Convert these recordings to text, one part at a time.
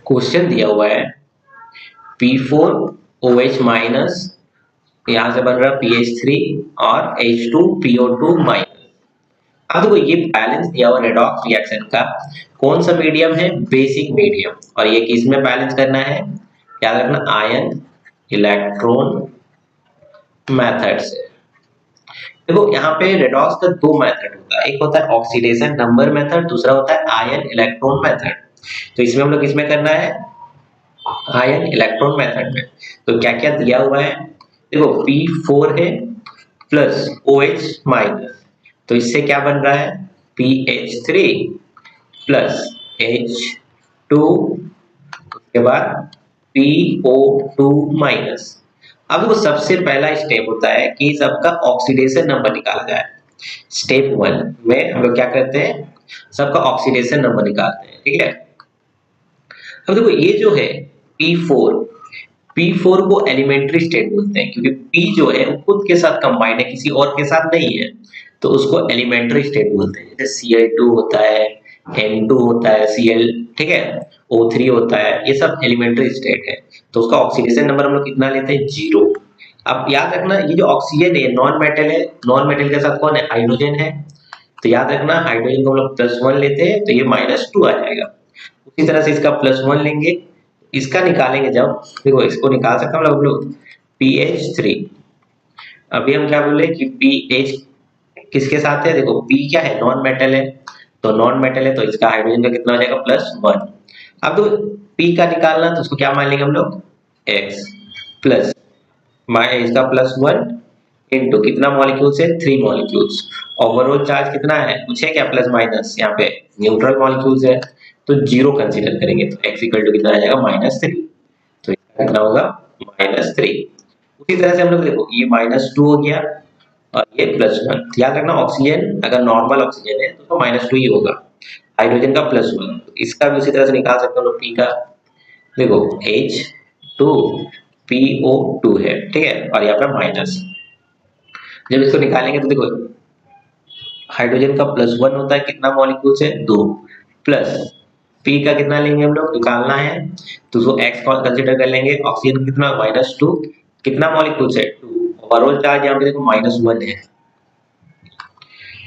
Question दिया हुआ है P4OH माइनस, यहां से बन रहा है PH3 और H2PO2 माइनस। अब देखो ये बैलेंस दिया हुआ रेडॉक्स रिएक्शन का कौन सा मीडियम है? Basic medium. और ये किस में बैलेंस करना है? याद रखना, आयन इलेक्ट्रॉन मेथड से। देखो यहाँ पे रेडॉक्स का दो मेथड होता है, एक होता है ऑक्सीडेशन नंबर मेथड, दूसरा होता है आयन इलेक्ट्रॉन मेथड। तो इसमें हम लोग किसमें करना है? आयन इलेक्ट्रॉन मेथड में। तो क्या क्या दिया हुआ है? देखो P4 है प्लस OH माइनस, तो इससे क्या बन रहा है? PH3 प्लस H2, उसके बाद PO2 माइनस। अब देखो सबसे पहला स्टेप होता है कि सबका ऑक्सीडेशन नंबर निकाला जाए। स्टेप 1 में हम लोग क्या करते हैं? सबका ऑक्सीडेशन नंबर निकालते हैं, ठीक है। अब देखो ये जो है P4 को एलिमेंट्री स्टेट बोलते हैं, क्योंकि P जो है वो खुद के साथ कंबाइंड है, किसी और के साथ नहीं है, तो उसको एलिमेंट्री स्टेट बोलते हैं। जैसे Cl2 होता है, N2 होता है, Cl, ठीक है, O3 होता है, ये सब एलिमेंट्री स्टेट है। तो उसका ऑक्सीडेशन नंबर हम लोग कितना लेते हैं? 0। अब याद रखना ये जो ऑक्सीजन है नॉन मेटल है, नॉन मेटल के साथ कौन है? हाइड्रोजन है। तो याद रखना हाइड्रोजन को हम लोग +1 लेते हैं, तो ये -2 आ जाएगा। उसी तरह से इसका +1 लेंगे, इसका निकालेंगे जब, देखो इसको निकाल सकते हम लोग PH3। अभी हम क्या बोले कि PH किसके साथ है? देखो P क्या है? नॉन मेटल है, तो नॉन मेटल है तो इसका हाइड्रोजन का कितना हो जाएगा? +1। अब तो P का निकालना, तो उसको क्या मान लेंगे हम लोग? X प्लस इसका +1 इनटू कितना मॉलिक्यूल्स है? 3 मॉलिक्यूल्स। ओवरऑल चार्ज कितना है? कुछ है क्या प्लस माइनस? यहाँ पे न्यूट्रल मॉलिक्यूल्स है, तो 0 कंसीडर करेंगे, तो x इक्वल टू कितना आ जाएगा? -3। तो इसका कितना होगा? -3। उसी तरह से हम लोग देखो ये -2 हो गया और ये +1। याद रखना ऑक्सीजन अगर नॉर्मल ऑक्सीजन है तो -2 ही होगा, हाइड्रोजन का +1। तो इसका भी उसी तरह से निकाल सकते हो P का। देखो H2PO2 है, ठीक है, और यहाँ पर माइनस। जब इसको निकालेंगे तो देखो हाइड्रोजन का +1 होता है, कितना मॉलिक्यूल्स है? 2। प्लस P का कितना लेंगे हम लोग? निकालना है, तो उसको x कंसीडर कर लेंगे। ऑक्सीजन कितना? -2। कितना मॉलिक्यूल्स है? 2। ओवरऑल चार्ज यहाँ पे देखो -1 है।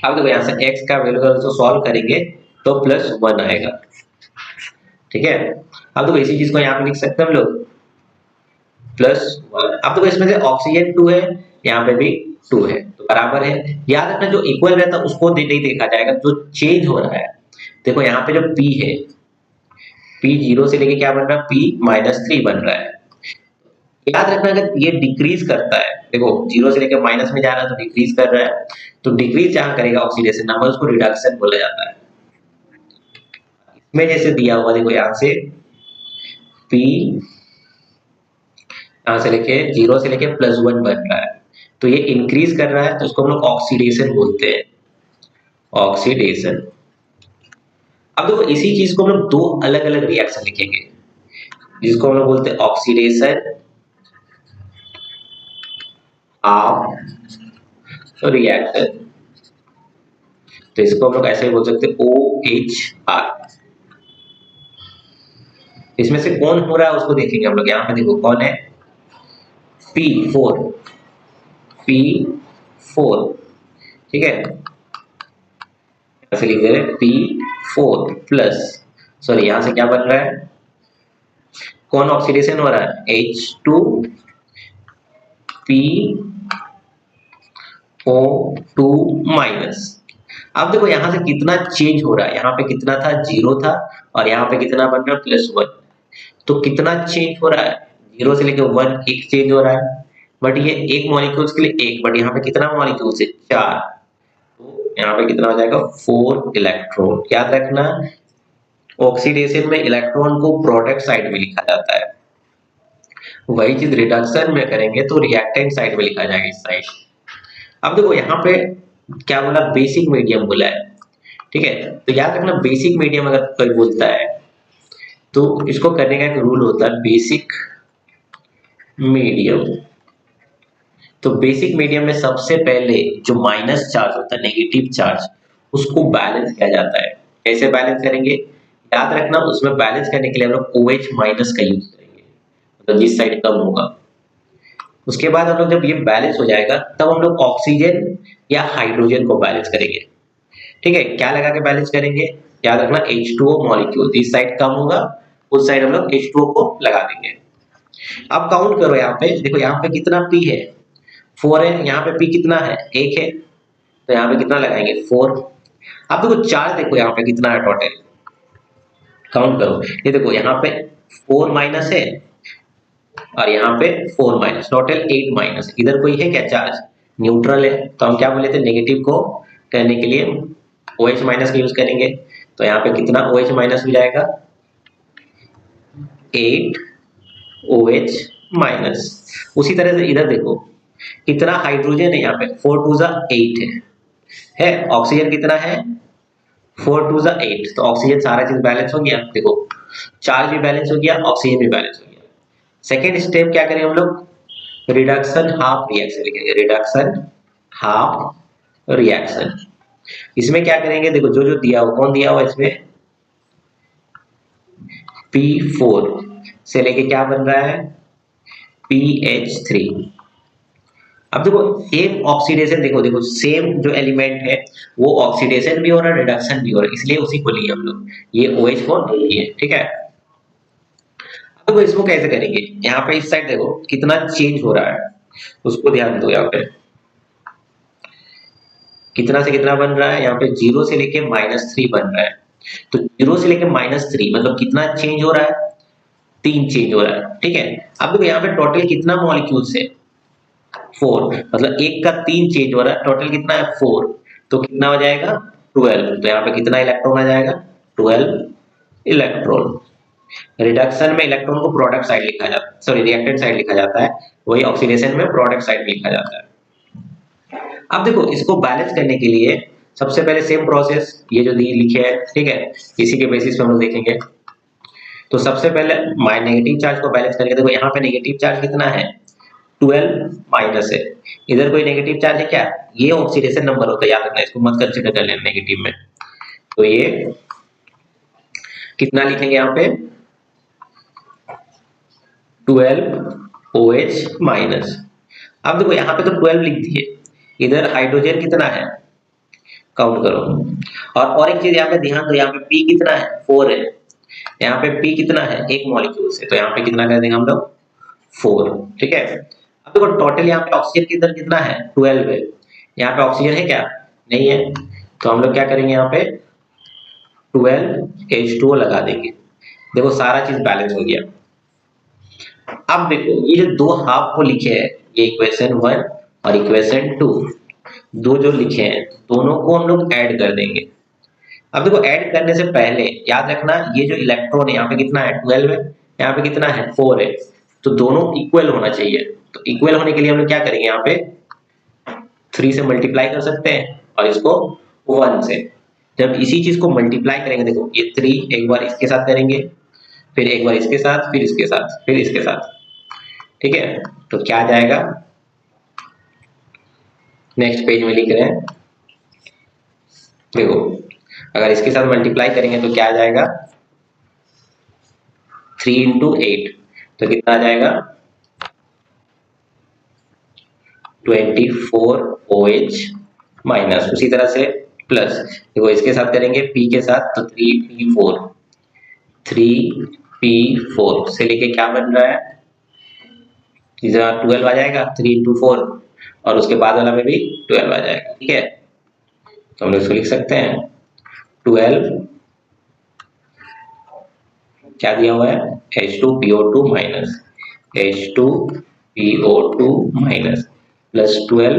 अब देखो यहाँ से x का वैल्यू अगर उसको सॉल्व करेंगे तो +1 आएगा, ठीक है। अब देखो इसी चीज को यहाँ पे लिख सकते हैं हम लोग +1। अब देखो इसमें से ऑक्सीजन 2 है, यहाँ पे भी 2 है, तो बराबर है। याद रखना जो इक्वल रहता है उसको नहीं देखा जाएगा, जो चेंज हो रहा है। देखो यहाँ पे जो P है, P 0 से लेके क्या बन रहा है? P-3 बन रहा है। याद रखना अगर ये डिक्रीज करता है, देखो 0 से लेकर माइनस में जा रहा है तो डिक्रीज कर रहा है, तो डिक्रीज जहां करेगा ऑक्सीडेशन नंबर, उसको रिडक्शन बोला जाता है। इसमें जैसे दिया हुआ देखो यहाँ से P यहाँ से लेके 0 से लेके +1 बन रहा है, तो ये इंक्रीज कर रहा है, तो उसको हम लोग ऑक्सीडेशन बोलते हैं, ऑक्सीडेशन। अब देखो इसी चीज को हम लोग दो अलग अलग रिएक्शन लिखेंगे, जिसको हम लोग बोलते हैं ऑक्सीडेशन ऑफ रिएक्शन। तो इसको हम लोग ऐसे बोल सकते हैं OHR। इसमें से कौन हो रहा है उसको देखेंगे हम लोग। यहाँ पे देखो कौन है? P4, ठीक है, ऐसे लिख दे रहे P4 प्लस, सॉरी यहाँ से क्या बन रहा है? कौन ऑक्सीडेशन हो रहा है? H2PO2 minus. अब देखो यहाँ से कितना चेंज हो रहा है, यहाँ पे कितना था? 0 था, और यहाँ पे कितना बन रहा है? +1। तो कितना चेंज हो रहा है? 0 से लेकर 1 एक चेंज हो रहा है, बट ये एक मॉलिक्यूल्स के लिए एक, बट यहाँ पे कितना मॉलिक्यूल्स है? 4। तो यहाँ पे कितना हो जाएगा? 4 इलेक्ट्रॉन। याद रखना ऑक्सीडेशन में इलेक्ट्रॉन को प्रोडक्ट साइड में लिखा जाता है, वही चीज रिडक्शन में करेंगे तो रिएक्टेंट साइड में लिखा जाएगा, इस साइड। अब देखो यहाँ पे क्या बोला? बेसिक मीडियम बोला है, ठीक है। तो याद रखना बेसिक मीडियम अगर कोई बोलता है तो इसको करने का एक रूल होता है, बेसिक मीडियम। तो बेसिक मीडियम में सबसे पहले जो माइनस चार्ज होता है, नेगेटिव चार्ज, उसको बैलेंस किया जाता है। कैसे बैलेंस करेंगे? याद रखना उसमें बैलेंस करने के लिए हम लोग OH माइनस का यूज करेंगे, मतलब जिस साइड कम होगा। उसके बाद हम लोग जब ये बैलेंस हो जाएगा तब हम लोग ऑक्सीजन या हाइड्रोजन को बैलेंस करेंगे। ठीक है, क्या लगा के बैलेंस करेंगे, याद रखना H2O मॉलिक्यूल, इस साइड कम होगा उस साइड हम लोग H2O को लगा देंगे। अब काउंट करो, यहाँ पे देखो, यहाँ पे कितना P है, 4 है, यहाँ पे P कितना है, 1 है, तो यहाँ पे कितना लगाएंगे, 4। अब देखो चार्ज देखो यहाँ पे कितना है टोटल, काउंट करो, ये देखो यहाँ पे 4 माइनस है और यहाँ पे 4 माइनस, टोटल 8 माइनस। इधर कोई है क्या चार्ज, न्यूट्रल है, तो हम क्या बोले थे, नेगेटिव को करने के लिए OH माइनस का यूज करेंगे। तो यहाँ पे कितना OH माइनस हो जाएगा, 8 OH माइनस। उसी तरह से इधर देखो कितना हाइड्रोजन है, यहाँ पे 4 2 8 है, ऑक्सीजन कितना है, 4 2 8, तो ऑक्सीजन सारा चीज बैलेंस हो गया। देखो चार्ज भी बैलेंस हो गया, ऑक्सीजन भी बैलेंस हो गया। सेकेंड स्टेप क्या करें हम लोग, रिडक्शन हाफ रिएक्शन लिखेंगे, रिडक्शन हाफ रिएक्शन। इसमें क्या करेंगे, देखो जो जो दिया हो, कौन दिया हुआ इसमें, P4 से लेके क्या बन रहा है, PH3। अब देखो सेम ऑक्सीडेशन, देखो देखो सेम जो एलिमेंट है वो ऑक्सीडेशन भी हो रहा है, रिडक्शन भी हो रहा है, इसलिए उसी को लिए हम लोग, ये OH को नहीं लिए। ठीक है, अब देखो इसको कैसे करेंगे, यहाँ पे इस साइड देखो कितना चेंज हो रहा है, उसको ध्यान दो। यहाँ पे कितना से कितना बन रहा है, यहाँ पे 0 से लेके -3 बन रहा है, तो 0 से लेके -3 मतलब कितना चेंज हो रहा है, 3 चेंज हो रहा है। ठीक है, अब देखो यहाँ पे टोटल कितना मॉलिक्यूल्स है, 4, मतलब एक का 3 चेंज हो रहा है, टोटल कितना है 4, तो कितना हो जाएगा 12, तो यहाँ पे कितना इलेक्ट्रॉन आ जाएगा, 12 इलेक्ट्रॉन। रिडक्शन में इलेक्ट्रॉन को प्रोडक्ट साइड लिखा जाता है, सॉरी रिएक्टेंट साइड लिखा जाता है, वही ऑक्सीडेशन में प्रोडक्ट साइड लिखा जाता है। अब देखो इसको बैलेंस करने के लिए सबसे पहले सेम प्रोसेस, ये जो लिखे है, ठीक है, इसी के बेसिस पे हम लोग देखेंगे। तो सबसे पहले नेगेटिव चार्ज को बैलेंस करेंगे। देखो यहाँ पे नेगेटिव चार्ज कितना है, 12 माइनस है, इधर कोई नेगेटिव चार्ज है क्या, ये ऑक्सीडेशन नंबर होता है, याद रखना, इसको मत कंसीडर कर लेना नेगेटिव में। तो ये कितना लिखेंगे यहाँ पे, 12 OH माइनस। अब देखो यहाँ पे तो 12 लिख दिए, इधर हाइड्रोजन कितना है, काउंट करो। और एक चीज यहाँ पे ध्यान दो, यहाँ पे P कितना है, 4 है, यहाँ पे P कितना है, एक मॉलिक्यूल से, तो यहाँ पे कितना कर देंगे हम लोग, 4। ठीक है, अब देखो टोटल यहाँ पे ऑक्सीजन की इधर कितना है, 12 है, यहाँ पे ऑक्सीजन है क्या, नहीं है, तो हम लोग क्या करेंगे, यहाँ पे 12 H2O लगा देंगे। देखो सारा चीज बैलेंस हो गया। अब देखो ये जो दो हाफ को लिखे हैं, ये इक्वेशन 1 और इक्वेशन 2, दो जो लिखे हैं दोनों को हम लोग ऐड कर देंगे। अब देखो ऐड करने से पहले याद रखना, ये जो इलेक्ट्रॉन यहाँ पे कितना है, 12 है, यहाँ पे कितना है, 4 है, तो दोनों इक्वल होना चाहिए। तो इक्वल होने के लिए हम लोग क्या करेंगे, यहाँ पे 3 से मल्टीप्लाई कर सकते हैं और इसको 1 से। जब इसी चीज को मल्टीप्लाई करेंगे, देखो ये 3 एक बार इसके साथ करेंगे, फिर एक बार इसके साथ, फिर इसके साथ, फिर इसके साथ। ठीक है, तो क्या आ जाएगा, नेक्स्ट पेज में लिख रहे हैं, देखो अगर इसके साथ मल्टीप्लाई करेंगे तो क्या आ जाएगा, 3 × 8, तो कितना आ जाएगा, 24 OH माइनस। उसी तरह से प्लस, देखो इसके साथ करेंगे P के साथ, तो 3P4 से लेके क्या बन रहा है, इधर 12 आ जाएगा, 3 × 4, और उसके बाद वाला में भी 12 आ जाएगा। ठीक है, तो हम लोग इसको लिख सकते हैं 12, क्या दिया हुआ है, H2PO2 minus, H2PO2 minus plus 12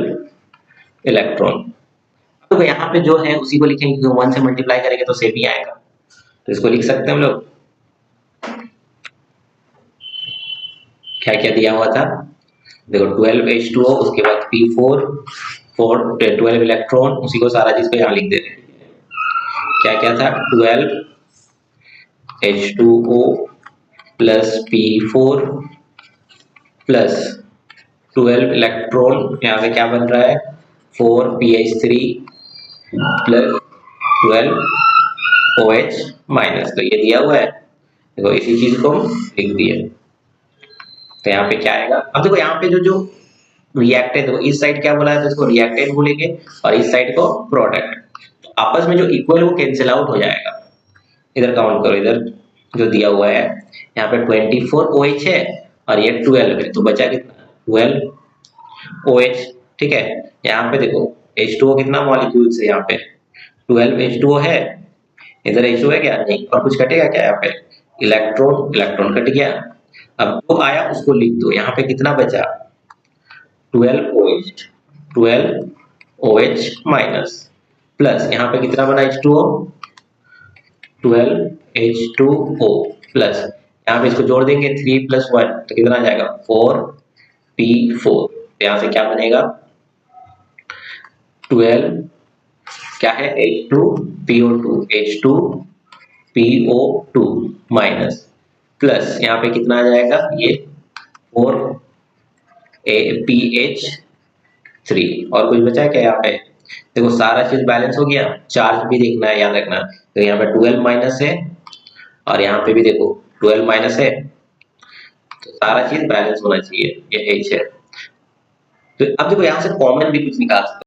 electron. तो यहाँ पे जो है उसी को लिखेंगे, क्योंकि 1 से मल्टीप्लाई करेंगे तो सेम ही आएगा, तो इसको लिख सकते हैं हम लोग, क्या क्या दिया हुआ था, देखो 12 H2O, उसके बाद P4 12 इलेक्ट्रॉन, उसी को सारा चीज को यहाँ लिख देते हैं। क्या क्या था, 12 H2O plus P4 plus 12 electron, यहाँ पे क्या बन रहा है, 4PH3 प्लस 12 OH माइनस, तो ये दिया हुआ है, देखो इसी चीज को हम लिख दिए। तो यहाँ पे क्या आएगा, अब देखो यहाँ पे जो जो रिएक्टेंट, देखो इस साइड क्या बोला है, तो इसको रिएक्टेंट बोलेंगे और इस साइड को प्रोडक्ट। तो आपस में जो इक्वल वो कैंसिल आउट हो जाएगा। इधर काउंट करो, इधर जो दिया हुआ है यहाँ पे 24 OH है और ये 12 है, तो बचा कितना 12 OH। ठीक है, यहाँ पे देखो H2O कितना मॉलिक्यूल्स है, यहाँ पे 12 H2O है, इधर H2O है क्या, नहीं, और कुछ कटेगा क्या यहाँ पे, इलेक्ट्रॉन, इलेक्ट्रॉन कट गया। अब जो आया उसको लिख दो, यहाँ पे कितना बचा 12 OH, 12 OH माइनस, प्लस यहाँ पे कितना बना H2O 12H2O प्लस, यहाँ पे इसको जोड़ देंगे 3 + 1 तो कितना आ जाएगा 4P4। यहाँ से क्या बनेगा 12 क्या है H2PO2, H2PO2 माइनस, प्लस यहाँ पे कितना आ जाएगा ये 4PH3, और कुछ बचा है क्या यहाँ पे, देखो सारा चीज बैलेंस हो गया, चार्ज भी देखना है, याद रखना। तो यहाँ पे 12 माइनस है और यहाँ पे भी देखो 12 माइनस है, तो सारा चीज बैलेंस होना चाहिए, ये H है। तो अब देखो यहाँ से कॉमन भी कुछ निकाल सकते